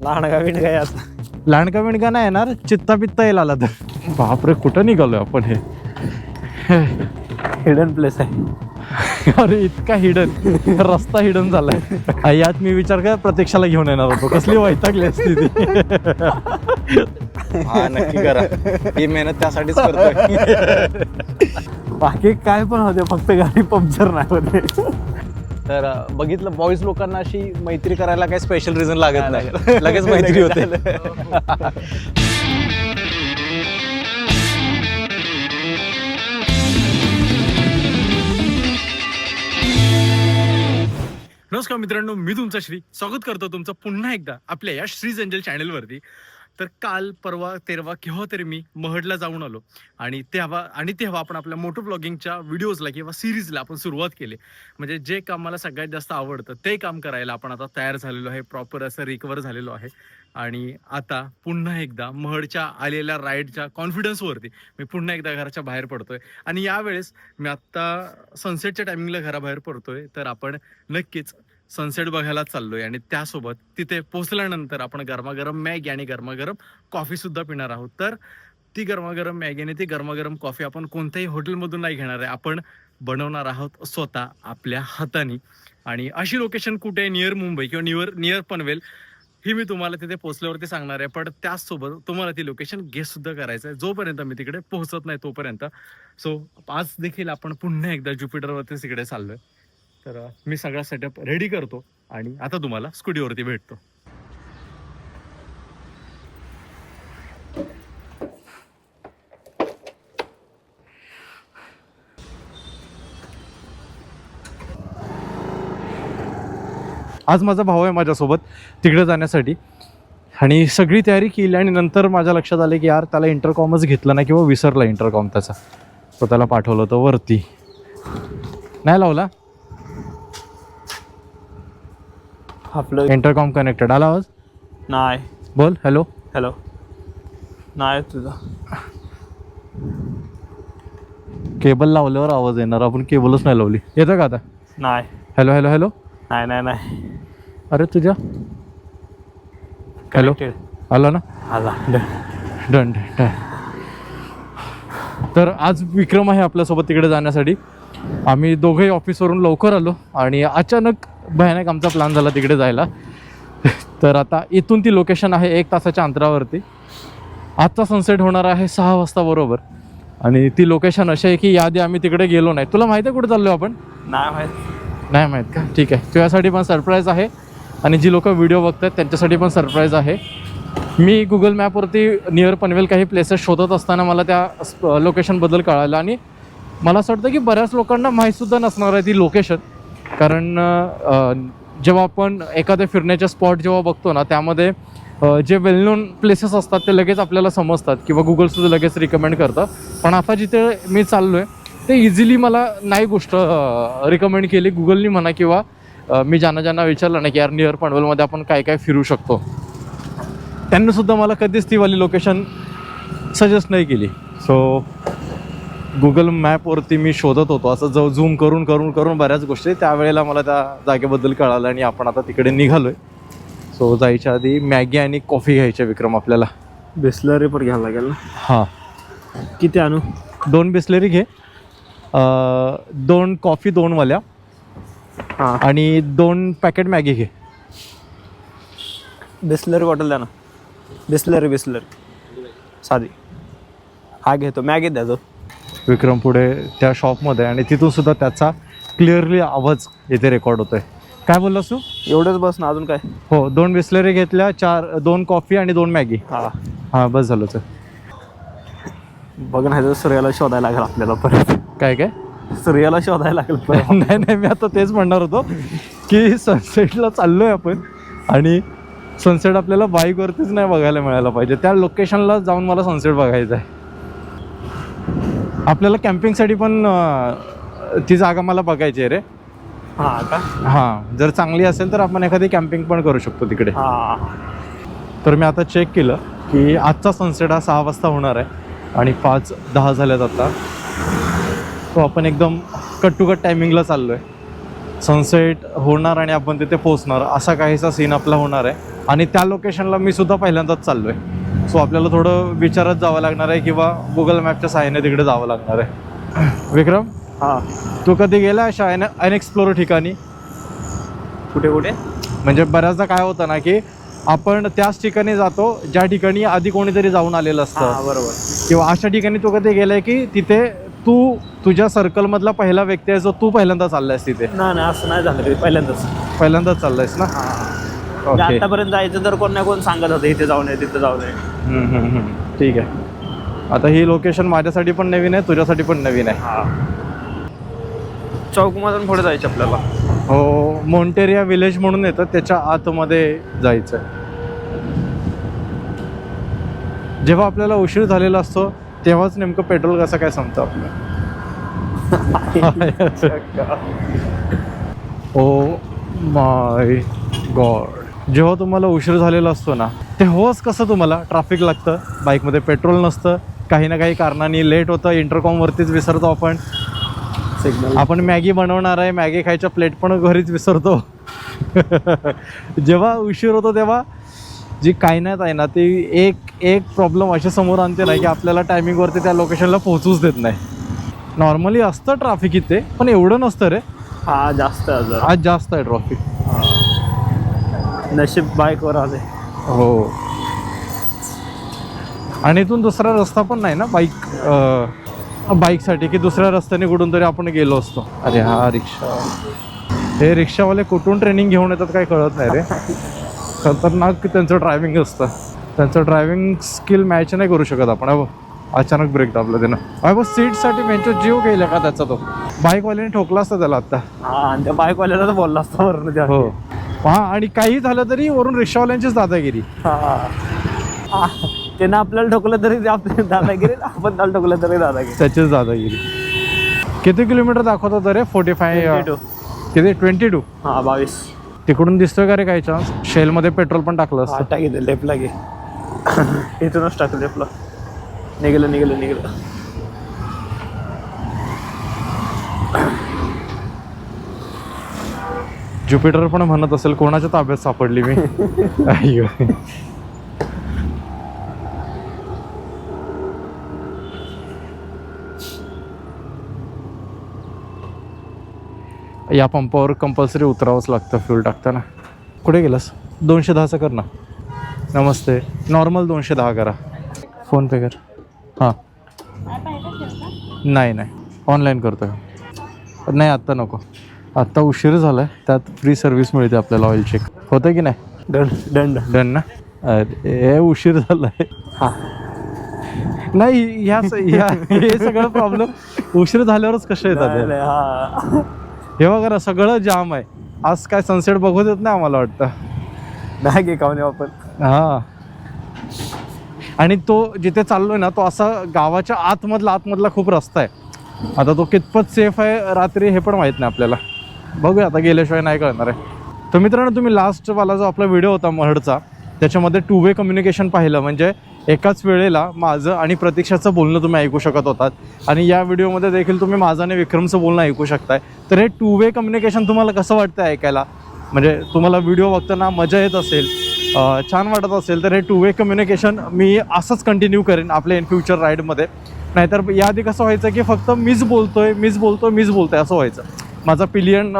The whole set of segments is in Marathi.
लांडगा विंडगा याचा लांडका बिंडका नाही येणार, चित्ता पित्ता येईल आला तर. बापरे, कुठं निघालोय आपण हे. हिडन प्लेस आहे. अरे इतका हिडन, रस्ता हिडन झालाय. यात मी विचार कर प्रतीक्षाला घेऊन येणार होतो, कसली वैतागली असती ती. हा नक्की करा, ही मेहनत त्यासाठीच करतोय. बाकी काय पण होते, फक्त गाडी पंक्चर नाही होते. तर बघितलं, बॉईज लोकांना अशी मैत्री करायला काही स्पेशल रिझन लागत नाही, लगेच मैत्री होते. नमस्कार मित्रांनो, मी तुमचा श्री स्वागत करतो तुमचं पुन्हा एकदा आपल्या या श्रीज एंजल चॅनलवरती. तर काल परवा तेरवा केव्हा तरी मी महडला जाऊन आलो आणि तेव्हा आपण आपल्या मोटो ब्लॉगिंगच्या व्हिडिओजला किंवा सिरीजला आपण सुरुवात केली. म्हणजे जे काम मला सगळ्यात जास्त आवडतं ते काम करायला आपण आता तयार झालेलो आहे, प्रॉपर असं रिकवर झालेलो आहे. आणि आता पुन्हा एकदा महडच्या आलेल्या राईडच्या कॉन्फिडन्सवरती मी पुन्हा एकदा घराच्या बाहेर पडतोय. आणि यावेळेस मी आत्ता सनसेटच्या टायमिंगला घराबाहेर पडतोय, तर आपण नक्कीच सनसेट बघायला चाललोय. आणि त्यासोबत तिथे पोहोचल्यानंतर आपण गरमागरम मॅगी आणि गरमागरम कॉफी सुद्धा पिणार आहोत. तर ती गरमागरम मॅगी आणि ती गरमागरम कॉफी आपण कोणत्याही हॉटेलमधून नाही घेणार आहे, आपण बनवणार आहोत स्वतः आपल्या हाताने. आणि अशी लोकेशन कुठे आहे, नियर मुंबई किंवा नियर पनवेल, ही मी तुम्हाला तिथे पोहोचल्यावरती सांगणार आहे. पण त्याचसोबत तुम्हाला ती लोकेशन गेस सुद्धा करायचं आहे जोपर्यंत मी तिकडे पोहोचत नाही तोपर्यंत. सो आज देखील आपण पुन्हा एकदा ज्युपिटरवरती तिकडे चाललोय. तर मी सगळा सेटअप रेडी करतो आणि आता तुम्हाला स्कूटीवरती भेटतो. आज माझा भाऊ आहे माझ्यासोबत तिकडे जाण्यासाठी, आणि सगळी तयारी केली. आणि नंतर माझ्या लक्षात आलं की यार त्याला इंटरकॉमच घेतला नाही किंवा विसरला इंटरकॉम त्याचा. तो त्याला पाठवलं होतं वरती, नाही लावला. आपलं इंटरकॉम कनेक्टेड आला आवाज? नाही. बोल हॅलो. हॅलो नाही तुझा केबल लावल्यावर आवाज येणार, आपण केबलच नाही लावली. येतं का आता? नाही. Hello hello hello. नाही नाही नाही. अरे तुझ्या हॅलो आला ना? आला. Done done. तर आज विक्रम आहे आपल्यासोबत तिकडे जाण्यासाठी. आम्ही दोघंही ऑफिसवरून लवकर आलो आणि अचानक भयानक आमचा प्लॅन झाला तिकडे जायला. तर आता इथून ती लोकेशन आहे 1 तासाच्या अंतरावरती. आजचा सनसेट होणार आहे 6 वाजता बरोबर. आणि ती लोकेशन अशी आहे की याआधी आम्ही तिकडे गेलो नाही. तुला माहिती आहे कुठे चाललो आपण? नाही माहीत. नाही माहीत का? ठीक आहे, तुझ्यासाठी पण सरप्राईज आहे आणि जी लोक व्हिडिओ बघतात त्यांच्यासाठी पण सरप्राईज आहे. मी गुगल मॅपवरती नियर पनवेल काही प्लेसेस शोधत असताना मला त्या लोकेशनबद्दल कळालं. आणि मला असं वाटतं की बऱ्याच लोकांना माहीतसुद्धा नसणार आहे ती लोकेशन. कारण जेव्हा आपण एखाद्या फिरण्याच्या स्पॉट जेव्हा बघतो ना, त्यामध्ये जे वेल नोन प्लेसेस असतात ते लगेच आपल्याला समजतात किंवा गुगलसुद्धा लगेच रिकमेंड करतं. पण आता जिथे मी चाललो आहे ते इझिली मला नाही गोष्ट रिकमेंड केली गुगलनी म्हणा, किंवा मी ज्यांना विचारलं ना की यार नियर पनवेलमध्ये आपण काय काय फिरू शकतो, त्यांनीसुद्धा मला कधीच ती वाली लोकेशन सजेस्ट नाही केली. सो गुगल मॅपवरती मी शोधत होतो असं झूम करून करून करून बऱ्याच गोष्टी. त्यावेळेला मला त्या जागेबद्दल कळालं आणि आपण आता तिकडे निघालो आहे. सो जायच्या आधी मॅगी आणि कॉफी घ्यायच्या विक्रम आपल्याला. बिस्लरी पण घ्यायला लागेल ना? हां. किती आणू? 2 बिस्लेरी घे, 2 कॉफी 2 वाल्या, हां, आणि 2 पॅकेट मॅगी घे. बिस्लरी बॉटल द्या ना. बिस्लरी साधी. हा घेतो. मॅगी द्या तो. विक्रम पुढे त्या शॉपमध्ये, आणि तिथून सुद्धा त्याचा क्लिअरली आवाज इथे रेकॉर्ड होतोय. काय बोललास तू? एवढंच बस ना, अजून काय? हो, 2 बिस्लेरी घेतल्या, 2 कॉफी आणि 2 मॅगी. हां बस झालं. तर बघ ना, तर सूर्याला शोधायला लागेल आपल्याला परत. काय काय? सूर्याला शोधायला लागेल परत. नाही मी आता तेच म्हणणार होतो की सनसेटला चाललो आहे आपण, आणि सनसेट आपल्याला बाईकवरतीच नाही बघायला मिळायला पाहिजे. त्या लोकेशनला जाऊन मला सनसेट बघायचा आहे. आपल्याला कॅम्पिंगसाठी पण ती जागा मला बघायची आहे रे. हां का? हां, जर चांगली असेल तर आपण एखादी कॅम्पिंग पण करू शकतो तिकडे. हां. तर मी आता चेक केलं की आजचा सनसेट हा 6 वाजता होणार आहे आणि 5:10 झाल्यात आता. तो आपण एकदम कट टू कट टायमिंगला चाललो आहे. सनसेट होणार आणि आपण तिथे पोचणार असा काहीसा सीन आपला होणार आहे. आणि त्या लोकेशनला मी सुद्धा पहिल्यांदाच चाललो आहे. सो आपल्याला थोडं विचारत जावं लागणार आहे किंवा गुगल मॅपच्या सहाय्याने तिकडे जावं लागणार आहे. विक्रम, हां. तू कधी गेला अशा अनएक्सप्लोर ठिकाणी? कुठे कुठे? म्हणजे बऱ्याचदा काय होतं ना की आपण त्याच ठिकाणी जातो ज्या ठिकाणी आधी कोणीतरी जाऊन आलेलं असतं, बरोबर. किंवा अशा ठिकाणी तू कधी गेलाय की तिथे तू तुझ्या सर्कलमधला पहिला व्यक्ती आहे जो तू पहिल्यांदा चाललायस तिथे? नाही असं नाही झालं कधी, पहिल्यांदाच चाललायस ना? ओके, आतापर्यंत जायचं तर कोण ना कोण सांगत होतं इथे जाऊ नये तिथे जाऊ नये. ठीक आहे. आता ही लोकेशन माझ्यासाठी पण नवीन आहे, तुझ्यासाठी पण नवीन आहे. चौकमधून पुढे जायचं आपल्याला. हो, मोंटेरिया विलेज म्हणून येतं, त्याच्या आतमध्ये जायचं आहे. जेव्हा आपल्याला उशीर झालेला असतो तेव्हाच नेमकं पेट्रोल कसं काय संपतं आपलं. ओ माय गॉड, जेव्हा तुम्हाला उशीर झालेला असतो ना तेव्हाच कसं तुम्हाला ट्रॅफिक लागतं, बाईकमध्ये पेट्रोल नसतं, काही ना काही कारणाने लेट होतं, इंटरकॉमवरतीच विसरतो आपण सिग्नल. आपण मॅगी बनवणार आहे, मॅगी खायच्या प्लेट पण घरीच विसरतो. जेव्हा उशीर होतो तेव्हा जी कायनात आहे ना ती एक प्रॉब्लेम अशा समोर आणते ना की आपल्याला टायमिंगवरती त्या लोकेशनला पोहोचूच देत नाही. नॉर्मली असतं ट्रॅफिक इथे, पण एवढं नसतं रे. जास्त आज जास्त आहे ट्रॅफिक. नशीब बाईकवर आले. हो, आणि इथून दुसरा रस्ता पण नाही ना बाईकसाठी की दुसऱ्या रस्त्याने कुठून तरी आपण गेलो असतो. अरे हा रिक्षा, हे रिक्षावाले कुठून ट्रेनिंग घेऊन येतात काय कळत नाही रे. खतरनाक त्यांचं ड्रायव्हिंग असतं. त्यांचं ड्रायव्हिंग स्किल मॅच नाही करू शकत आपण. अचानक ब्रेक दाबला त्यानं. बस सीटसाठी त्यांचा जीव गेला का त्याचा, तो बाईकवाल्याने ठोकला असता त्याला आता. आणि त्या बाईकवाल्याला तर बोलला असता वरून. हो हां, आणि काही झालं तरी वरून रिक्षावाल्यांचीच दादागिरी. त्यानं आपल्याला ठोकलं तरी आपल्या दादागिरी, आपण त्याला ठोकलं तरी दादागिरी. त्याचीच दादागिरी. किती किलोमीटर दाखवत होतं रे? 45 किती? 22. 22. तिकडून दिसतोय का रे काही चान्स? शेलमध्ये पेट्रोल पण टाकलं असतं. टाकी लेफ्टला घे. इथूनच टाकलं लेफ्टला. निघालं. ज्युपिटर पण म्हणत असेल कोणाच्या ताब्यात सापडली मी. या पंपावर कंपल्सरी उतरावंच लागतं फ्यूल टाकताना. कुठे गेलास? 210चं कर ना. नमस्ते. नॉर्मल 210 करा. फोनपे कर. हां, नाही ऑनलाईन करतो. नाही आत्ता नको, आत्ता उशीर झाला आहे. त्यात फ्री सर्व्हिस मिळते आपल्याला ऑइल चेक. होतं की नाही? डन ना. अरे उशीर झाला आहे. हां, नाही हे सगळं प्रॉब्लेम उशीर झाल्यावरच कसे येतात. हे बघा ना, सगळं जाम आहे आज. काय सनसेट बघू देत नाही आम्हाला वाटतं. नाही घे काऊन आपण. हां, आणि तो जिथे चाललोय ना तो असा गावाच्या आतमधला खूप रस्ता आहे. आता तो कितपत सेफ आहे रात्री हे पण माहीत नाही आपल्याला. बघूया आता, गेल्याशिवाय नाही कळणार आहे. तर मित्रांनो, तुम्ही लास्टवाला जो आपला व्हिडिओ होता महडचा त्याच्यामध्ये 2 वे कम्युनिकेशन पाहिलं. म्हणजे एकाच वेळेला माझं आणि प्रतीक्षाचं बोलणं तुम्ही ऐकू शकत होतात, आणि या व्हिडिओमध्ये देखील तुम्ही माझं आणि विक्रमचं बोलणं ऐकू शकताय. तर हे 2 वे कम्युनिकेशन तुम्हाला कसं वाटतं ऐकायला? म्हणजे तुम्हाला व्हिडिओ बघताना मजा येत असेल, छान वाटत असेल तर हे 2 वे कम्युनिकेशन मी असंच कंटिन्यू करेन आपल्या इन फ्युचर राईडमध्ये. नाहीतर याआधी कसं व्हायचं की फक्त मीच बोलतोय असं व्हायचं. माझा पिलियन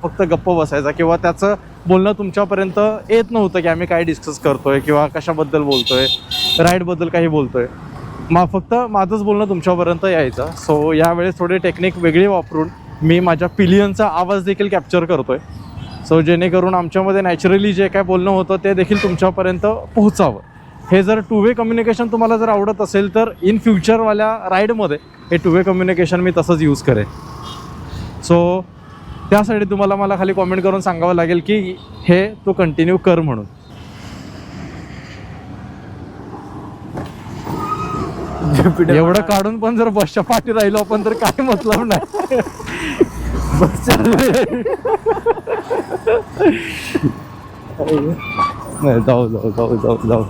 फक्त गप्प बसायचा किंवा त्याचं बोलणं तुमच्यापर्यंत येत नव्हतं की आम्ही काय डिस्कस करतोय किंवा कशाबद्दल बोलतोय, राईडबद्दल काही बोलतोय. फक्त माझंच बोलणं तुमच्यापर्यंत यायचं. सो यावेळेस थोडी टेक्निक वेगळी वापरून मी माझ्या पिलियनचा आवाज देखील कॅप्चर करतोय. सो जेणेकरून आमच्यामध्ये नॅचरली जे काय बोलणं होतं ते देखील तुमच्यापर्यंत पोहोचावं. हे जर 2 वे कम्युनिकेशन तुम्हाला जर आवडत असेल तर इन फ्युचरवाल्या राईडमध्ये हे 2 वे कम्युनिकेशन मी तसंच यूज करेन. सो त्यासाठी तुम्हाला मला खाली कॉमेंट करून सांगावं लागेल की हे तू कंटिन्यू कर म्हणून. एवढं काढून पण जर बसच्या पाठी राहिलो आपण तर काय मतलब नाही. जाऊ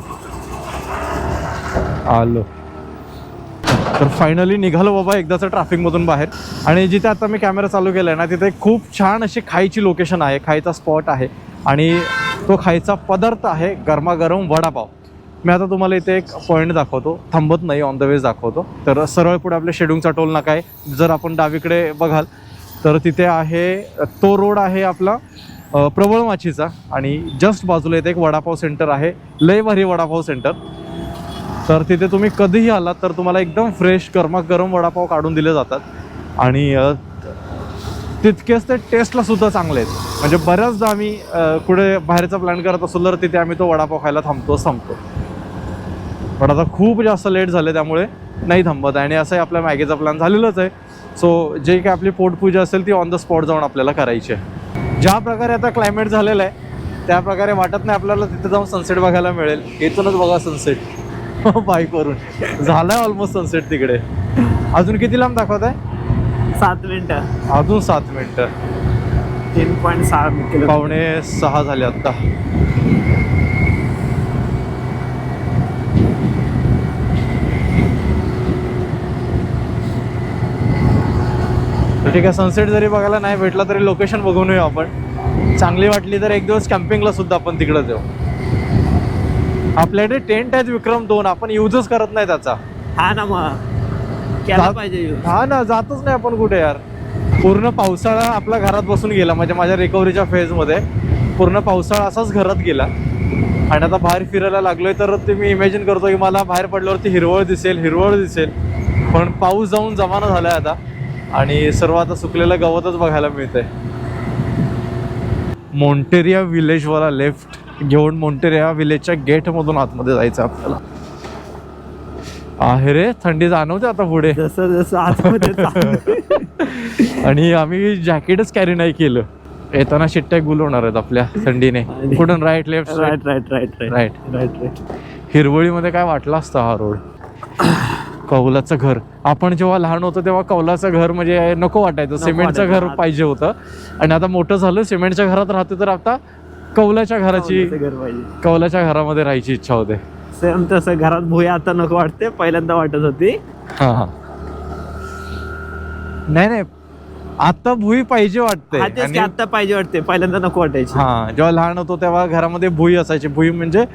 आलो. तर फायनली निघालो बाबा एकदाचं ट्रॅफिकमधून बाहेर. आणि जिथे आता मी कॅमेरा चालू केला आहे ना तिथे खूप छान अशी खायची लोकेशन आहे, खायचा स्पॉट आहे. आणि तो खायचा पदार्थ आहे गरमागरम वडापाव. मी आता तुम्हाला इथे एक पॉईंट दाखवतो, थांबत नाही, ऑन द वेज दाखवतो. तर सरळ पुढे आपल्या शेडूंगचा टोल नाका आहे. जर आपण डावीकडे बघाल तर तिथे आहे, तो रोड आहे आपला प्रबळ माचीचा, आणि जस्ट बाजूला इथे एक वडापाव सेंटर आहे, लय भारी वडापाव सेंटर. तर तिथे तुम्ही कधीही आलात तर तुम्हाला एकदम फ्रेश गरमागरम वडापाव काढून दिले जातात, आणि तितकेच ते टेस्टला सुद्धा चांगले आहेत. म्हणजे बऱ्याचदा आम्ही कुठे बाहेरचा प्लॅन करत असलो तर तिथे आम्ही तो वडापाव खायला थांबतो. पण आता खूप जास्त लेट झाले त्यामुळे नाही थांबत आहे, आणि असंही आपल्या मॅगीचा प्लॅन झालेलाच आहे. सो जे काही आपली पोटपूजा असेल ती ऑन द स्पॉट जाऊन आपल्याला करायची आहे. ज्या प्रकारे आता क्लायमेट झालेलं आहे त्या प्रकारे वाटत नाही आपल्याला तिथे जाऊन सनसेट बघायला मिळेल. इथूनच बघा सनसेट बाईकवरून झालाय ऑलमोस्ट सनसेट तिकडे. अजून किती लांब दाखवत आहे? 7 मिनिटं. अजून 7 मिनिटं. 3.6 किलोमीटर. 5:45 झाले आत्ता. ठीक आहे, सनसेट जरी बघायला नाही भेटला तरी लोकेशन बघून येऊ आपण. चांगली वाटली तर एक दिवस कॅम्पिंगला सुद्धा आपण तिकडे जाऊ. आपल्याकडे टेंट आहेत विक्रम 2, आपण यूजच करत नाही त्याचा. हा ना, मग केला पाहिजे. हा ना, जातच नाही आपण कुठे यार. पूर्ण पावसाळा आपल्या घरात बसून गेला, म्हणजे माझ्या रिकव्हरीच्या फेजमध्ये पूर्ण पावसाळा असाच घरात गेला, आणि आता बाहेर फिरायला लागलोय तर ते मी इमॅजिन करतो की मला बाहेर पडल्यावरती हिरवळ दिसेल, पण पाऊस जाऊन जमाना झालाय आता, आणि सर्व आता सुकलेलं गवतच बघायला मिळतंय. मोंटेरिया विलेजवाला लेफ्ट घेऊन मोंटेरिया विलेजच्या गेटमधून आतमध्ये जायचं आपल्याला. आहे रे, थंडी जाणवते आता पुढे. जसं आतमध्ये आणि आम्ही जॅकेटच कॅरी नाही केलं. येताना शिट्ट्या गुलवणार आहेत आपल्या थंडीने. कुठून? Right, left, right. हिरवळीमध्ये काय वाटलं असतं हा रोड. कौलाचं घर, आपण जेव्हा लहान होतो तेव्हा कौलाचं घर म्हणजे नको वाटायचं, सिमेंटचं घर पाहिजे होतं. आणि आता मोठं झालं, सिमेंटच्या घरात राहतो तर आता कौलाच्या घरामध्ये राहायची इच्छा होते. सेम तसं घरात भुई आता नको वाटते, पहिल्यांदा वाटत होती. हा, नाही आता भुई पाहिजे वाटते. आता पाहिजे वाटते, पहिल्यांदा नको वाटायची. हा, जेव्हा लहान होतो तेव्हा घरामध्ये भुई असायची. भुई म्हणजे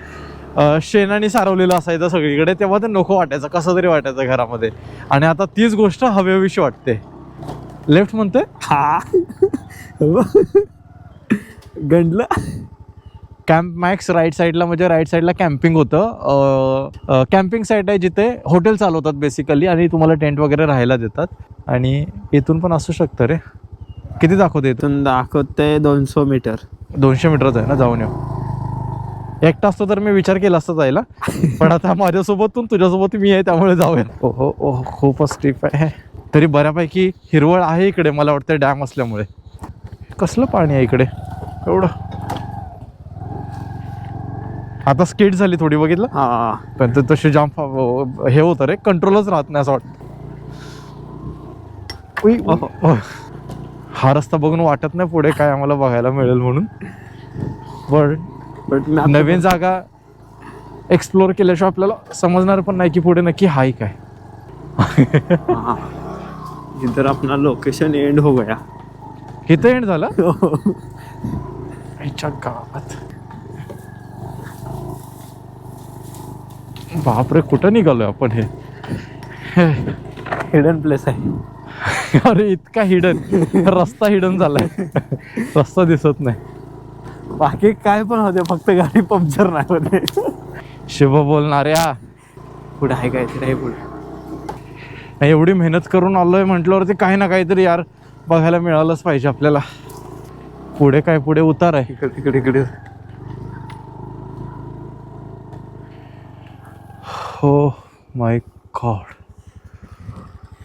शेणाने सारवलेलं असायचं सगळीकडे, तेव्हा ते नको वाटायचं, कसं तरी वाटायचं घरामध्ये. आणि आता तीच गोष्ट हवेविषयी वाटते. लेफ्ट म्हणते हा गंडलं. कॅम्प मॅक्स राईट साईडला, म्हणजे राईट साईडला कॅम्पिंग होतं. कॅम्पिंग साईट आहे जिथे हॉटेल चालवतात बेसिकली, आणि तुम्हाला टेंट वगैरे राहायला देतात. आणि इथून पण असू शकतं रे. किती दाखवते इथून? दाखवते 200 मीटर. 200 मीटरच आहे ना, जाऊन येऊ. एकटा असतो तर मी विचार केला असता जायला, पण आता माझ्यासोबत तुझ्यासोबत मी आहे त्यामुळे जाऊया. ओहो, खूपच स्टीप आहे. तरी बऱ्यापैकी हिरवळ आहे इकडे, मला वाटतं डॅम असल्यामुळे. कसलं पाणी आहे इकडे एवढं. आता स्किड झाली थोडी, बघितलं. हा, पण ते तशी जाम हे होतं रे, कंट्रोलच राहत नाही असं वाटतं. हा रस्ता बघून वाटत नाही पुढे काय आम्हाला बघायला मिळेल म्हणून. बट नवीन जागा एक्सप्लोर केल्याशिवाय आपल्याला समजणार पण नाही की पुढे नक्की हाय काय. इधर अपना लोकेशन एंड हो गया. इथं एंड झालं आईच्या गावात. बापरे, कुठं निघालोय आपण? हे हिडन प्लेस आहे. अरे इतका हिडन, रस्ता हिडन झालाय, रस्ता दिसत नाही. बाकी काय पण होते, फक्त गाडी पंक्चर नाही होते. शिव बोलणाऱ्या पुढे आहे काहीतरी, आहे पुढे. नाही, एवढी मेहनत करून आलोय म्हटल्यावरती काही ना काहीतरी यार बघायला मिळालंच पाहिजे आपल्याला. पुढे काय? पुढे उतार आहे. इकडे हो माय गॉड.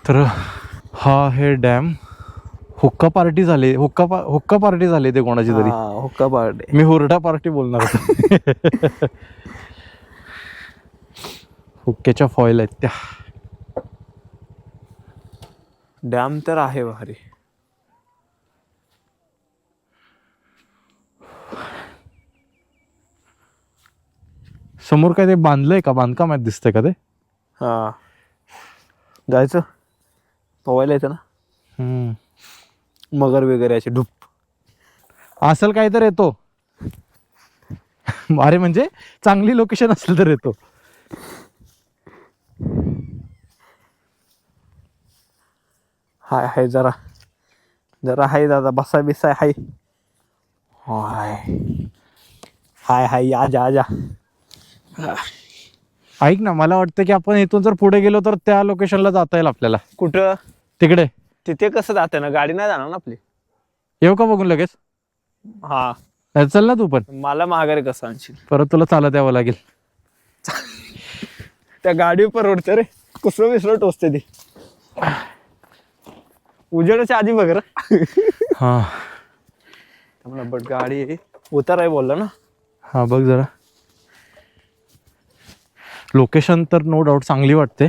तर हा आहे डॅम. हुक्का पार्टी झाली, हुक्का पार्टी झाली ते कोणाची तरी. हुक्का पार्टी. मी हुरडा पार्टी बोलणार होतो. हुक्क्याच्या फॉईल आहेत त्या. डॅम तर आहे भारी. समोर काय ते बांधलंय का? बांधकाम आहेत दिसतंय का ते? हा, जायचं पोवायला येतं ना. मगर वगैरे असे ढुप असेल काय तर येतो. अरे म्हणजे चांगली लोकेशन असेल तर येतो. हाय जरा हाय दादा, बसा बिसाय हाय. हाय या जा. ऐक ना, मला वाटतं की आपण इथून जर पुढे गेलो तर त्या लोकेशनला जाता येईल आपल्याला. कुठं? तिकडे तिथे कसं जाते ना, गाडी नाही जाणार ना आपली. येऊ का बघून लगेच? हा, नाही, चल ना तू पण. मला माघारी कसं आणशील? परत तुला चालत यावं लागेल. त्या गाडी परवडते रे, कुसळ विसळ टोचते ती. उजेडाच्या आधी बघ रे. हा मला बट गाडी उतार आहे बोलला ना. हा बघ जरा. लोकेशन तर नो डाऊट चांगली वाटते,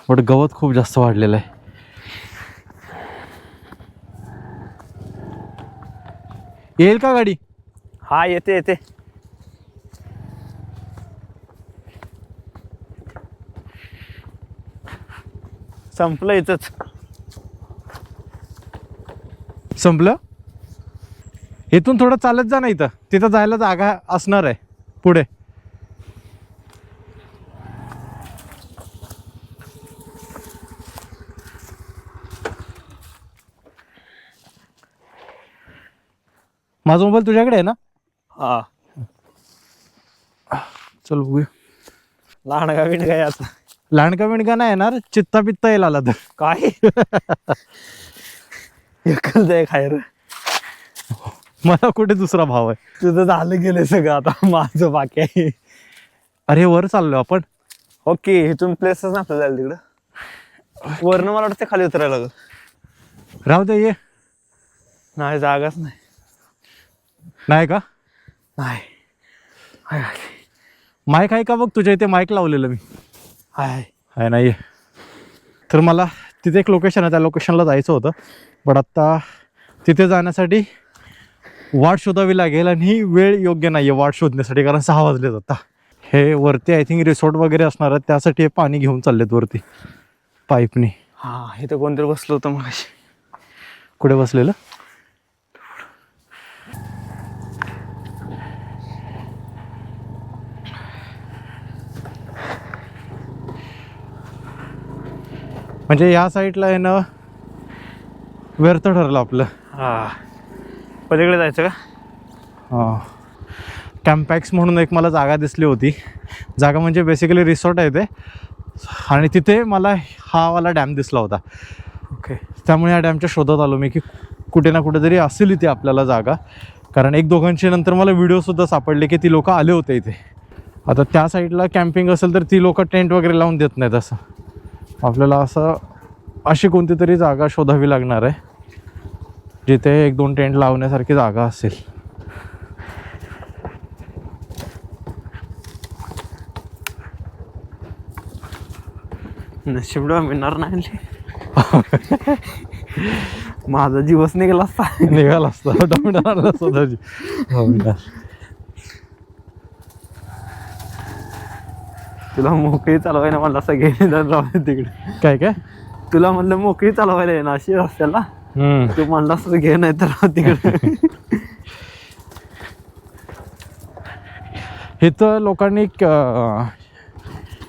बट गवत खूप जास्त वाढलेलं आहे. येईल का गाडी? हा येते. संपलं इथंच. संपलं? इथून थोडं चालत जा, नाही तर तिथं जायला जागा असणार आहे पुढे. माझा मोबाईल तुझ्याकडे आहे ना? हा, चल बघूया. लहान का विण काय याचा? लहानका बिणका नाही येणार, चित्ता पित्ता येईल आला तर. काय एकच आहे खायर. मला कुठे दुसरा भाव आहे? तुझं झालं गेलं सगळं, आता माझं बाकी आहे. अरे वर चाललो आपण. ओके, इथून प्लेसच ना जायला तिकडं. वरनं मला वाटतं खाली उतरायला लागल. राहू दे, ये. नाही, जागाच नाही. नाही का? नाही. माईक आहे का बघ तुझ्या इथे? माईक लावलेलं मी. हाय नाही. तर मला तिथे एक लोकेशन आहे, त्या लोकेशनला जायचं होतं, पण आत्ता तिथे जाण्यासाठी वाट शोधावी लागेल आणि ही वेळ योग्य नाही आहे वाट शोधण्यासाठी, कारण 6 वाजलेत आता. हे वरती आय थिंक रिसॉर्ट वगैरे असणार आहे, त्यासाठी हे पाणी घेऊन चाललेत वरती पाईपनी. हा, इथं कोणतरी बसलो होतं मग. कुठे बसलेलं? म्हणजे या साईडला येणं व्यर्थ ठरलं आपलं. हा, पलीकडे जायचं का? हां, कॅम्पॅक्स म्हणून एक मला जागा दिसली होती. जागा म्हणजे बेसिकली रिसॉर्ट आहे ते, आणि तिथे मला हा वाला डॅम दिसला होता. ओके, त्यामुळे या डॅमच्या शोधात आलो मी की कुठे ना कुठेतरी असेल इथे आपल्याला जागा, कारण 1-2 नंतर मला व्हिडिओसुद्धा सापडले की ती लोक आले होते इथे. आता त्या साईडला कॅम्पिंग असेल तर ती लोक टेंट वगैरे लावून देत नाहीत. असं आपल्याला अशी कोणती तरी जागा शोधावी लागणार आहे जिथे 1-2 टेंट लावण्यासारखी जागा असेल. नशीब मिळणार नाही. माझा जीवच निघाला असता. निघाला असता डॉमिनारला स्वतःची. तुला मोकळी चालवायला म्हणलं असं गेले राहू तिकडे. काय तुला म्हणलं मोकळी चालवायला आहे ना अशी रस्त्याला, तू म्हणलं असं घे नाही तर राहू तिकडे. इथं लोकांनी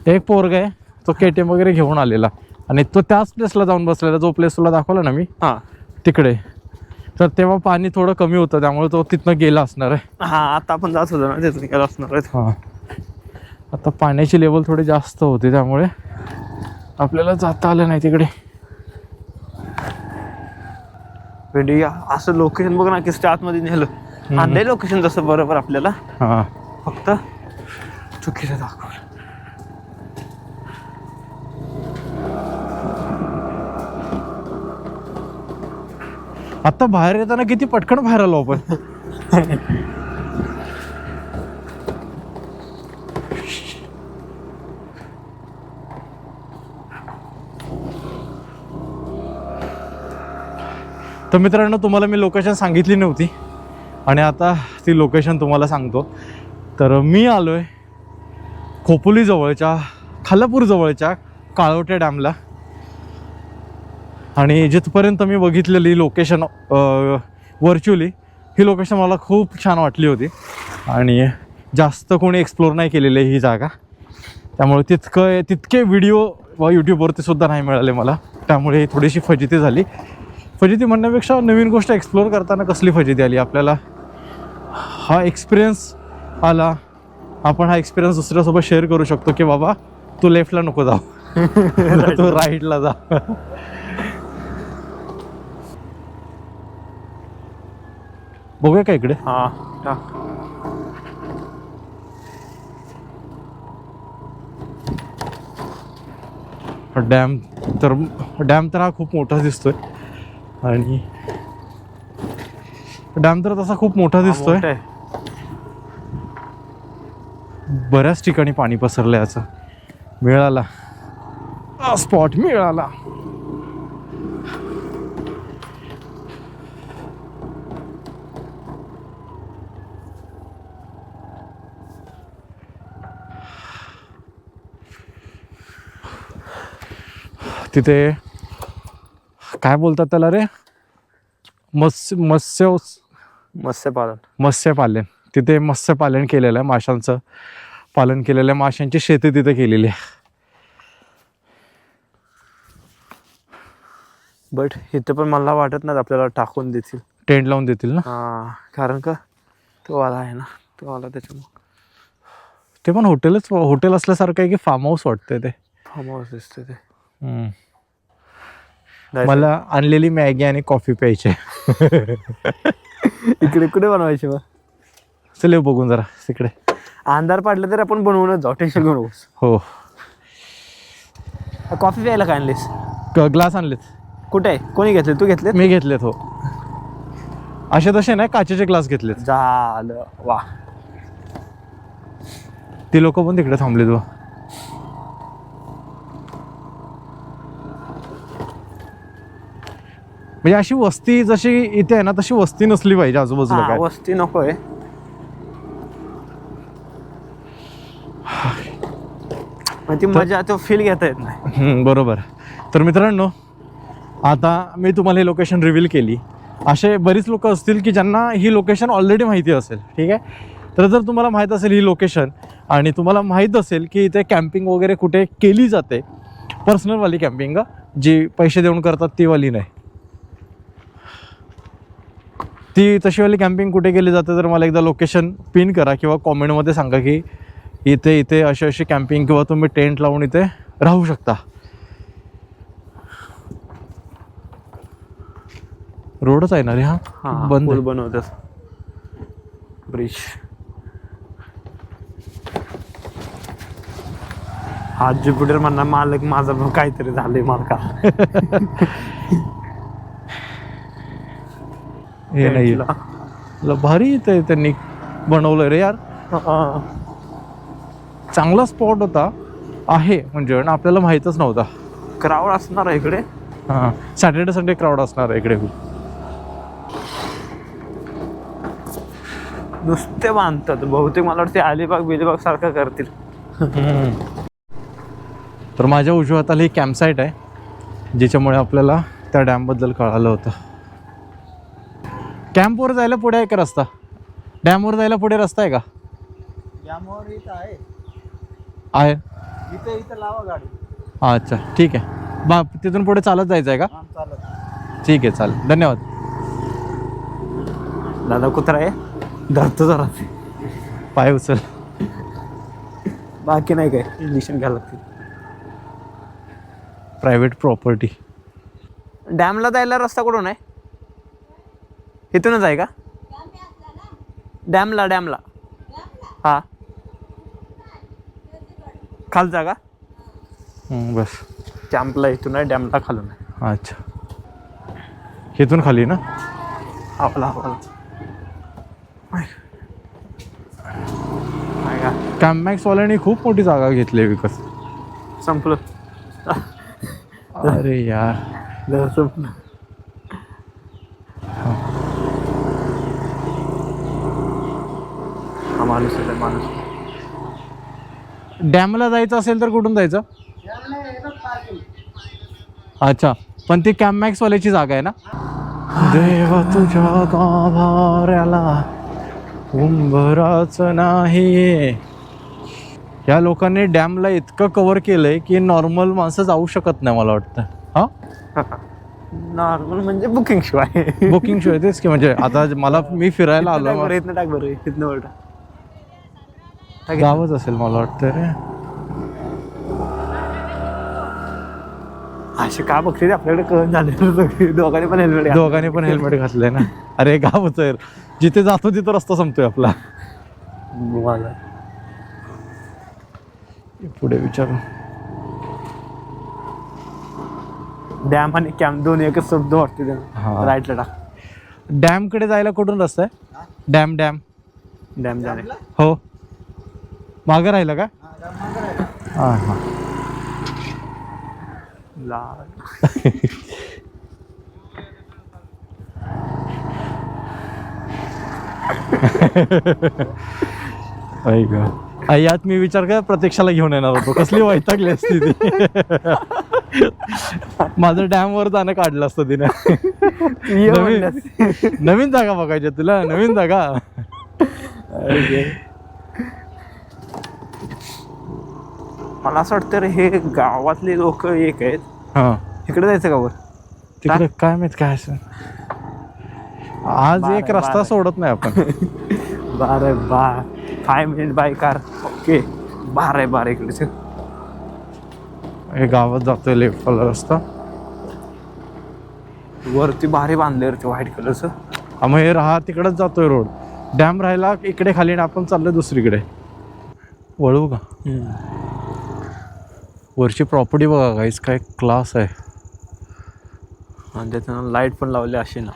एक पोरगा आहे, तो KTM वगैरे घेऊन आलेला आणि तो त्याच प्लेसला जाऊन बसलेला, जो प्लेस तुला दाखवला ना मी. हा, तिकडे. तर तेव्हा पाणी थोडं कमी होतं, त्यामुळे तो तिथनं गेला असणार आहे. हा, आता आपण जात होतो ना तिथून गेला असणार आहे. हां, आता पाण्याची लेवल थोडी जास्त होती, त्यामुळे आपल्याला जाता आलं नाही तिकडे. असं लोकेशन बघ ना, की आतमध्ये नेलं. आणलंय लोकेशन जसं बरोबर आपल्याला, हां, फक्त चुकीचं दाखवलं. आता बाहेर येताना किती पटकन बाहेर आलो आपण. तर मित्रांनो, तुम्हाला मी लोकेशन सांगितली नव्हती आणि आता ती लोकेशन तुम्हाला सांगतो. तर मी आलो आहे खोपोली जवळच्या, खालापूर जवळच्या काळोट्या डॅमला. आणि जिथपर्यंत मी बघितलेली लोकेशन व्हर्च्युअली, ही लोकेशन मला खूप छान वाटली होती. आणि जास्त कोणी एक्सप्लोर नाही केलेली आहे ही जागा, त्यामुळे तितके व्हिडिओ व यूट्यूबवरती सुद्धा नाही मिळाले मला, त्यामुळे थोडीशी फजिती झाली. फजिती म्हणण्यापेक्षा नवीन गोष्ट एक्सप्लोर करताना कसली फजिती आली आपल्याला, हा एक्सपिरियन्स आला. आपण हा एक्सपिरियन्स दुसऱ्यासोबत शेअर करू शकतो की बाबा तू लेफ्टला नको जाऊ, तू राईटला जा. बघूया का इकडे? हा डॅम तर हा खूप मोठा दिसतोय, आणि डॅम तर तसा खूप मोठा दिसतोय. मोठं आहे. बऱ्याच ठिकाणी पाणी पसरलं याचं. मिळाला स्पॉट, मिळाला. तिथे काय बोलतात त्याला रे, मत्स्यपालन. तिथे मत्स्यपालन केलेलं आहे, माशांचं पालन केलेलं आहे, माशांची शेती तिथे केलेली आहे. बट इथं पण मला वाटत नाही आपल्याला टाकून देतील, टेंट लावून देतील ना. हा, कारण का तो वाला आहे ना, तो वाला त्याच्यामुळे. ते पण हॉटेल असल्यासारखं आहे की फार्म हाऊस वाटतंय ते. फार्म हाऊस दिसते ते. मला आणलेली मॅगी आणि कॉफी प्यायची. इकडे कुठे बनवायचे बा? चल येऊ बघून जरा तिकडे. अंधार पाडलं तर आपण बनवूनच जाऊ, टेन्शन घेऊ नकोस. हो. कॉफी प्यायला काय आणलीस? ग्लास आणलेत. कुठे आहे? कोणी घेतले? तू घेतले? मी घेतलेत. हो, असे तसे नाही, काचेचे ग्लास घेतलेत. झालं, वा. ती लोक पण तिकडे थांबलेत. वा, म्हणजे अशी वस्ती जशी इथे आहे ना तशी वस्ती नसली पाहिजे आजूबाजूला. काय वस्ती नकोय. ती मजा, तो फील घेता येत नाही. बरोबर. तर मित्रांनो, आता मी तुम्हाला ही लोकेशन रिव्हील केली. असे बरीच लोक असतील की ज्यांना ही लोकेशन ऑलरेडी माहिती असेल. ठीक आहे, तर जर तुम्हाला माहीत असेल ही लोकेशन आणि तुम्हाला माहीत असेल की इथे कॅम्पिंग वगैरे कुठे केली जाते, पर्सनलवाली कॅम्पिंग, जी पैसे देऊन करतात ती वाली नाही, ती तशीवाली कॅम्पिंग कुठे केली जाते, तर मला एकदा लोकेशन पिन करा किंवा कॉमेंटमध्ये सांगा की इथे अशी कॅम्पिंग किंवा तुम्ही टेंट लावून इथे राहू शकता. रोडच आहे ना रे? हा, बंद बनवतात ब्रिज. हा ज्युपिटर म्हणणार मालक माझा भाऊ काहीतरी झालंय मालका. हे नाही भारी इथे त्यांनी बनवलं रे यार. चांगला स्पॉट होता आहे म्हणजे, आपल्याला माहीतच नव्हता. क्राऊड असणार आहे इकडे. हां, सॅटर्डे संडे क्राऊड असणार आहे इकडे. नुसते बांधतात बहुतेक. मला वाटते अलिबाग सारखं करतील. तर माझ्या उजव्या हाताला ही कॅम्पसाईट आहे, ज्याच्यामुळे आपल्याला त्या डॅमबद्दल कळालं होतं. कॅम्पवर जायला पुढे आहे का रस्ता? डॅमवर जायला पुढे रस्ता आहे का? डॅमवर इथं आहे. आहे इथं लावा गाडी. अच्छा, ठीक आहे. तिथून पुढे चालत जायचं आहे का? चालत. ठीक आहे, चालेल. धन्यवाद. दादा कुत्रा आहे, धरतो जरा. पाय उचल. बाकी नाही काय, इंजेक्शन घ्यायला लागतील. Private property. डॅमला जायला रस्ता कुठून आहे? इथूनच आहे का? डॅमला हा, खालचा का? बस. कॅम्पला इथून आहे, डॅमला खालून आहे. अच्छा, इथून खाली ना? आपला कॅम्पमॅक्सवाल्यांनी खूप मोठी जागा घेतली विकत. संपलं. अरे यार, संपलं. हा माणूस आहे, माणूस. डॅमला जायचं असेल तर कुठून जायचं? अच्छा, पण ती कॅम्पमॅक्सवाल्याची जागा आहे ना? देवा तुझ्या गाभाऱ्याला उंबराच नाही. या लोकांनी डॅमला इतकं कव्हर केलंय की नॉर्मल माणसं जाऊ शकत नाही मला वाटतं. हा नॉर्मल म्हणजे बुकिंग शिवाय. बुकिंग शिवाय तेच की. म्हणजे आता मी फिरायला इथनं टाक आलो, बरं, इथनं टाक बरं, इथनं वर टाक. टाक इथनं. गावच असेल मला वाटतं रे. असे का बघते ते आपल्याकडे कळून झाले. दोघांनी पण हेल्मेट. दोघांनी पण हेल्मेट घातलंय ना. अरे गावच आहे, जिथे जातो तिथं रस्ता संपतोय आपला. पुढे विचारू. डॅम आणि कॅम्प दोन एकच शब्द वाटते हा. त्यांना. राईटला टाक. डॅम कडे जायला कुठून रस्ता आहे? डॅम डॅम जाणे. हो, मागं राहिलं का? हा हा. यात मी विचार कर प्रतीक्षाला घेऊन येणार होतो, कसली वैतागली असती ती. माझं डॅम वर जाणं काढलं असतं तिने. नवीन जागा बघायच्या तुला, नवीन जागा. मला असं वाटतं रे हे गावातले लोक एक आहेत. हा, इकडे जायचं का वर? तिकडे काय माहित काय असं. आज एक रस्ता सोडत नाही आपण. 5 मिनिट बाय कार. ओके, 12 इकडे. हे गावात जातोय लेफ्ट कलर रस्ता. वरती भारी बांधले वरती व्हाईट कलरचं. मग हे तिकडेच जातोय रोड. डॅम राहिला इकडे खाली आणि आपण चाललोय दुसरीकडे. वळू का? वरची प्रॉपर्टी बघा गाईस, काय क्लास आहे. आणि त्याच्यानं लाईट पण लावली अशी ना.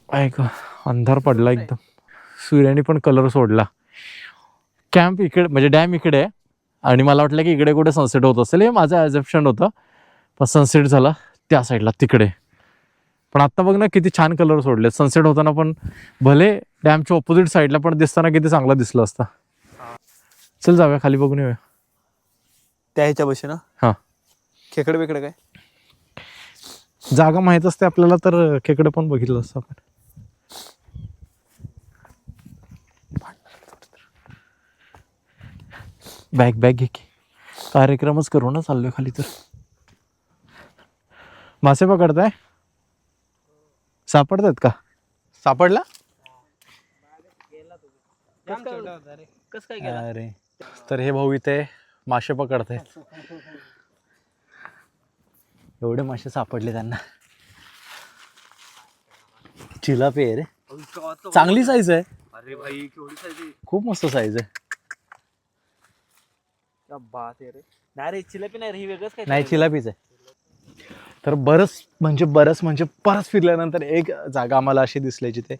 ऐक, अंधार पडला एकदम. सूर्याने पण कलर सोडला. कॅम्प इकडे म्हणजे डॅम इकडे आहे आणि मला वाटलं की इकडे कुठे सनसेट होत असेल, हे माझं ॲझम्पशन होतं. पण सनसेट झाला त्या साईडला तिकडे. पण आत्ता बघ ना किती छान कलर सोडले. सनसेट होताना पण भले डॅमच्या ऑपोजिट साईडला पण दिसताना किती चांगला दिसलं असता. चल जाऊया खाली बघून येऊया. त्या ह्याच्या बशी ना. हा, खेकडे बिकडे काय जागा माहित असते आपल्याला तर खेकडे पण बघितलं असतं आपण. बॅग घे की, कार्यक्रमच करू ना. चाललोय खाली तर. मासे पकडताय? सापडतात का? सापडला? अरे, तर हे भाऊ इथे मासे पकडतायत. एवढे मासे सापडले त्यांना. चिलापी आहे रे, चांगली साईज आहे. अरे भाई केवढी साईज आहे. खूप मस्त साईज आहे. क्या बात आहे रे. नाही रे, चिलापी नाही रे, ही वेगळंच काय. नाही, चिलापीच आहे. तर बरंच परत फिरल्यानंतर एक जागा आम्हाला अशी दिसली जिथे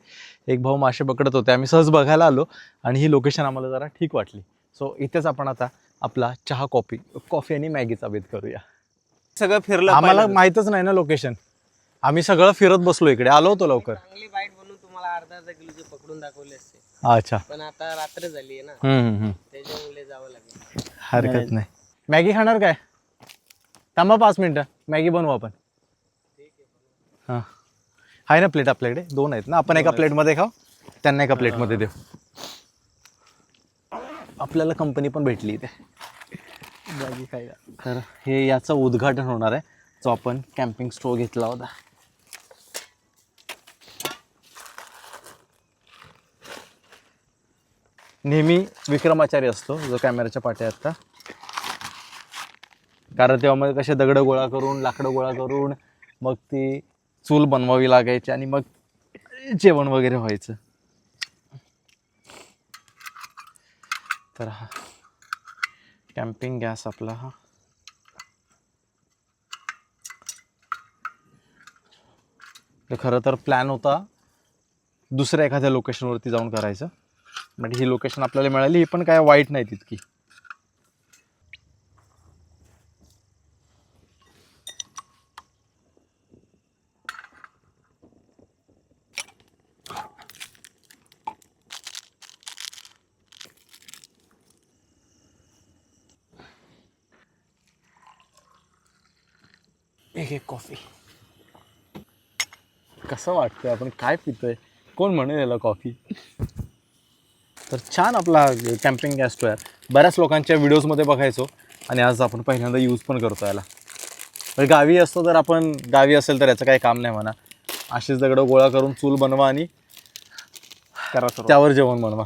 एक भाऊ मासे पकडत होते. आम्ही सहज बघायला आलो आणि ही लोकेशन आम्हाला जरा ठीक वाटली. सो इथेच आपण आता आपला चहा, कॉफी आणि मॅगीचा बेत करूया. सगळं फिरलं. आम्हाला माहितच नाही ना लोकेशन. आम्ही सगळं फिरत बसलो इकडे. आलो होतो लवकर. चांगली बाईट बनवून तुम्हाला अर्धा किलोचे पकडून दाखवले असते. अच्छा, पण आता रात्र झाली आहे ना, त्याच्यामुळे जावं लागेल. हरकत नाही. मॅगी खाणार काय? थांबा 5 मिनिटं, मॅगी बनवू आपण. हां, आहे ना प्लेट आपल्याकडे? 2 आहेत ना. आपण एका प्लेटमध्ये खाऊ, त्यांना एका प्लेटमध्ये देऊ. आपल्याला कंपनी पण भेटली इथे मॅगी खायला. तर हे याचं उद्घाटन होणार आहे, जो आपण कॅम्पिंग स्टोव घेतला होता. नेहमी विक्रमाचार्य असतो जो कॅमेऱ्याच्या पाठी असता. कारण तेव्हा मग कसे दगड गोळा करून, लाकडं गोळा करून मग ती चूल बनवावी लागायची आणि मग जेवण वगैरे व्हायचं. तर हा कॅम्पिंग गॅस आपला. हा तर खरं तर प्लॅन होता दुसऱ्या एखाद्या लोकेशनवरती जाऊन करायचं, बट ही लोकेशन आपल्याला मिळाली. ही पण काय वाईट नाही तितकी. एक कॉफी. कसं वाटतंय, आपण काय पितोय, कोण म्हणेल याला कॉफी. तर छान आपला कॅम्पिंग गॅस स्टोव आहे. बऱ्याच लोकांच्या व्हिडिओजमध्ये बघायचो आणि आज आपण पहिल्यांदा यूज पण करतो याला. म्हणजे गावी असतो तर आपण, गावी असेल तर याचं काही काम नाही म्हणा. अशीच दगडं गोळा करून चूल बनवा आणि करा सुरुवात. त्यावर जेवण बनवा.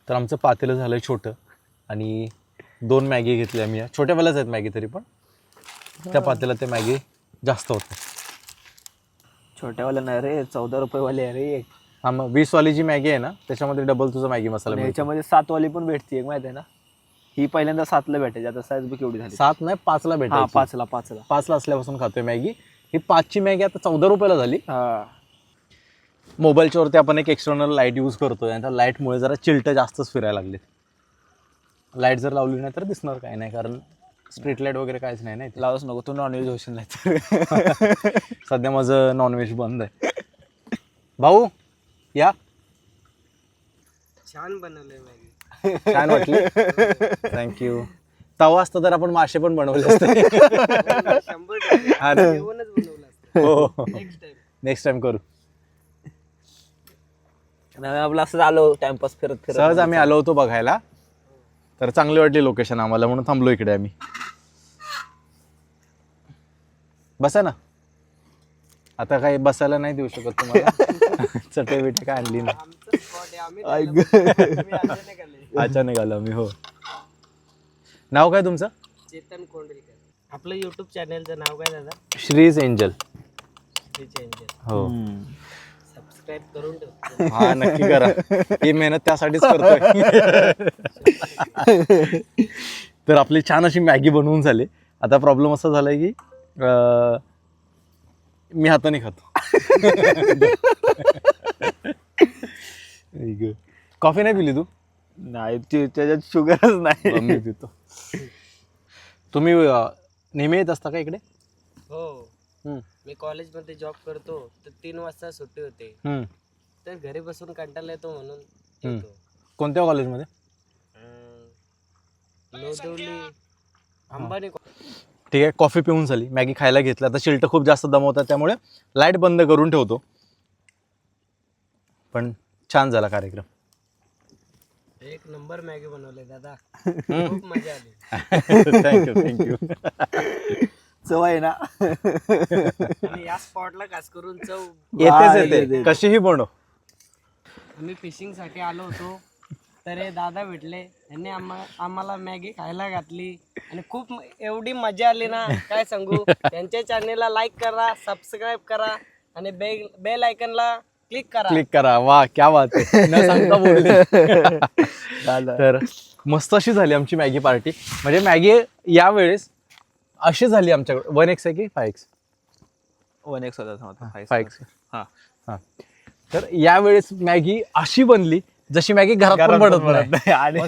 तर आमचं पातेलं झालं आहे छोटं आणि 2 मॅगी घेतल्या मी. छोट्यावाल्याच आहेत मॅगी तरी पण त्या पातेल्यात ते मॅगी जास्त होतं. छोट्यावाल्या नाही रे, 14 रुपयेवाले आहे रे. हा मग 20 वाली जी मॅगी आहे ना त्याच्यामध्ये डबल तुझा मॅगी मसाला मिळतो. ह्याच्यामध्ये 7 वाली पण भेटते एक, माहिती आहे ना. ही पहिल्यांदा 7 ला भेटायची, आता साईज बी केवढी झाली. 7 नाही 5 ला हा, भेटायची. 5 ला 5 ला असल्यापासून खातोय मॅगी. ही 5 ची मॅगी आता 14 रुपयाला झाली. हा. मोबाईलच्या वरती आपण एक एक्सटर्नल लाईट यूज करतोय आणि त्या लाईटमुळे जरा चिलटं जास्तच फिरायला लागले. लाईट जर लावली नाही तर दिसणार काही नाही, कारण स्ट्रीट लाईट वगैरे काहीच नाही ना इथे. लावच नको, तू नॉनव्हेज होशील नाही तर. सध्या माझं नॉनव्हेज बंद आहे. भाऊ या. छान बनवलंय मॅगी. छान वाटली. थँक्यू. तवा असता तर आपण मासे पण बनवले असते. 100% हा ना? जेवणच बनवलं असतं. हो, नेक्स्ट टाइम. नेक्स्ट टाइम करू. आपलं असं आलो टाइमपास करत फिरत. सहज आम्ही आलो होतो बघायला, तर चांगली वाटली लोकेशन आम्हाला म्हणून थांबलो इकडे आम्ही. बसा ना. आता काही बसायला नाही देऊ शकत तुम्हाला. चटई बिटे काय आणली ना. आमचं स्पॉट आहे. आम्ही अचानक आले. अचानक आलो आम्ही. हो. नाव काय तुमचं? चेतन कोंडलकर. आपलं युट्यूब चॅनलचं नाव काय दादा? श्रीज एंजल. एंजल. हो. सबस्क्राईब करून ठेव. हा नक्की करा. ही मेहनत त्यासाठीच करतोय. तर आपली छान अशी मॅगी बनवून झाली. आता प्रॉब्लेम असा झालाय की मी हाताने खातो. कॉफी नाही पिली तू? नाही, त्याच्यात शुगरच नाही. मी पितो. तुम्ही नेहमी येत असता का इकडे? हो. हम्म. मी कॉलेजमध्ये जॉब करतो तर 3 वाजता सुट्टी होते. हम्म. तर घरी बसून कंटाळा येतो म्हणून हम्म. येतो. कोणत्या कॉलेजमध्ये? लोदवली अंबानी. ठीक आहे. कॉफी पिऊन झाली, मॅगी खायला घेतला. आता शिल्ट खूप जास्त दमवतात त्यामुळे लाईट बंद करून ठेवतो. पण छान झाला कार्यक्रम. एक नंबर मॅगी बनवले दादा. खूप मजा आली. थँक्यू. चव आहे ना. आणि या स्पॉटला खास करून चव. येते कशीही बनव. आम्ही फिशिंग साठी आलो होतो तर हे दादा भेटले. यांनी आम्हाला मॅगी खायला घातली आणि खूप एवढी मजा आली ना काय सांगू. त्यांच्या चॅनेलला लाईक करा, सबस्क्राईब करा आणि बेल आयकनला क्लिक करा. वा क्या बात आहे. न सांगता बोलले. तर मस्त अशी झाली आमची मॅगी पार्टी. म्हणजे मॅगी यावेळेस अशी झाली आमच्याकडे. 1x आहे की 5x? 1x होता. 5x. हा. हा. तर यावेळेस मॅगी अशी बनली जशी मॅगी घरात पण बनत नाही. आणि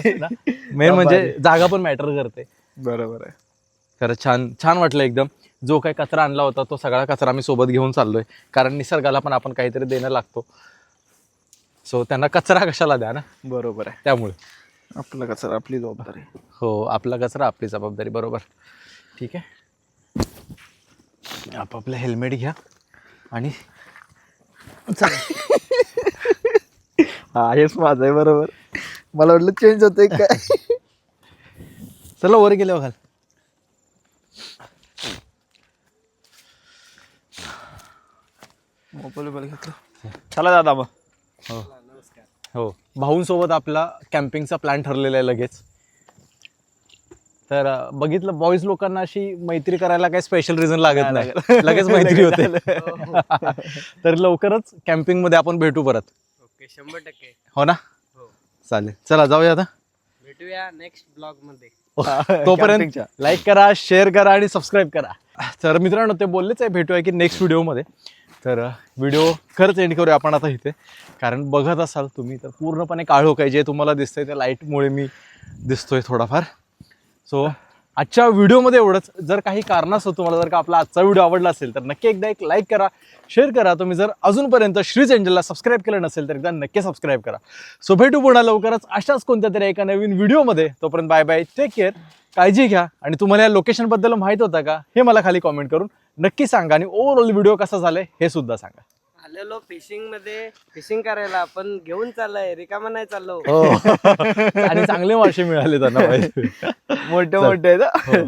मेन म्हणजे जागा पण मॅटर करते. बरोबर आहे. खरं छान वाटलं एकदम. जो काही कचरा आणला होता तो सगळा कचरा आम्ही सोबत घेऊन चाललोय, कारण निसर्गाला पण आपण काहीतरी देणं लागतो. सो त्यांना कचरा कशाला द्या ना. बरोबर आहे. त्यामुळे आपला कचरा आपली जबाबदारी. हो, आपला कचरा आपली जबाबदारी. बरोबर. ठीक आहे. आपापलं हेल्मेट घ्या आणि हा, हेच माझं आहे. बरोबर. मला वाटलं चेंज होतंय काय. चला वर गेल्यावर घाल. मोबाईल घेतलं. चला दादा मग. हो, भाऊंसोबत आपला कॅम्पिंगचा प्लॅन ठरलेला आहे लगेच. तर बघितलं, बॉईज लोकांना अशी मैत्री करायला काही स्पेशल रिझन लागत नाही. लगेच मैत्री होते. तर लवकरच कॅम्पिंग मध्ये आपण भेटू परत. ओके, 100%. हो ना. हो. चालेल. चला जाऊया आता. भेटूया नेक्स्ट ब्लॉग मध्ये. तोपर्यंत लाईक करा, शेअर करा आणि सबस्क्राईब करा. तर मित्रांनो, ते बोललेच आहे भेटूया की नेक्स्ट व्हिडिओमध्ये. तर व्हिडिओ खरंच एंड करूया आपण आता इथे, कारण बघत असाल तुम्ही तर पूर्णपणे काळोख आहे. जे तुम्हाला दिसतंय त्या लाईटमुळे मी दिसतोय थोडाफार. सो आजच्या व्हिडिओमध्ये एवढंच. जर काही कारणास्तव तुम्हाला जर का आपला आजचा व्हिडिओ आवडला असेल तर नक्की एकदा एक लाईक करा, शेअर करा. तुम्ही जर अजूनपर्यंत श्रीज एंजलला सबस्क्राईब केलं नसेल तर एकदा नक्की सबस्क्राईब करा. सो भेटू पुन्हा लवकरच अशाच कोणत्या तरी एका नवीन व्हिडिओमध्ये. तोपर्यंत बाय बाय, टेक केअर, काळजी घ्या. आणि तुम्हाला या लोकेशनबद्दल माहीत होतं का हे मला खाली कॉमेंट करून नक्की सांगा. आणि ओव्हरऑल व्हिडिओ कसा झालाय हे सुद्धा सांगा. आलेलो फिशिंग मध्ये फिशिंग करायला, पण घेऊन चाललंय, रिकामा नाही चाललो. हो आणि चांगले मासे मिळाले त्यांना. मोठे मोठे आहेत. हो.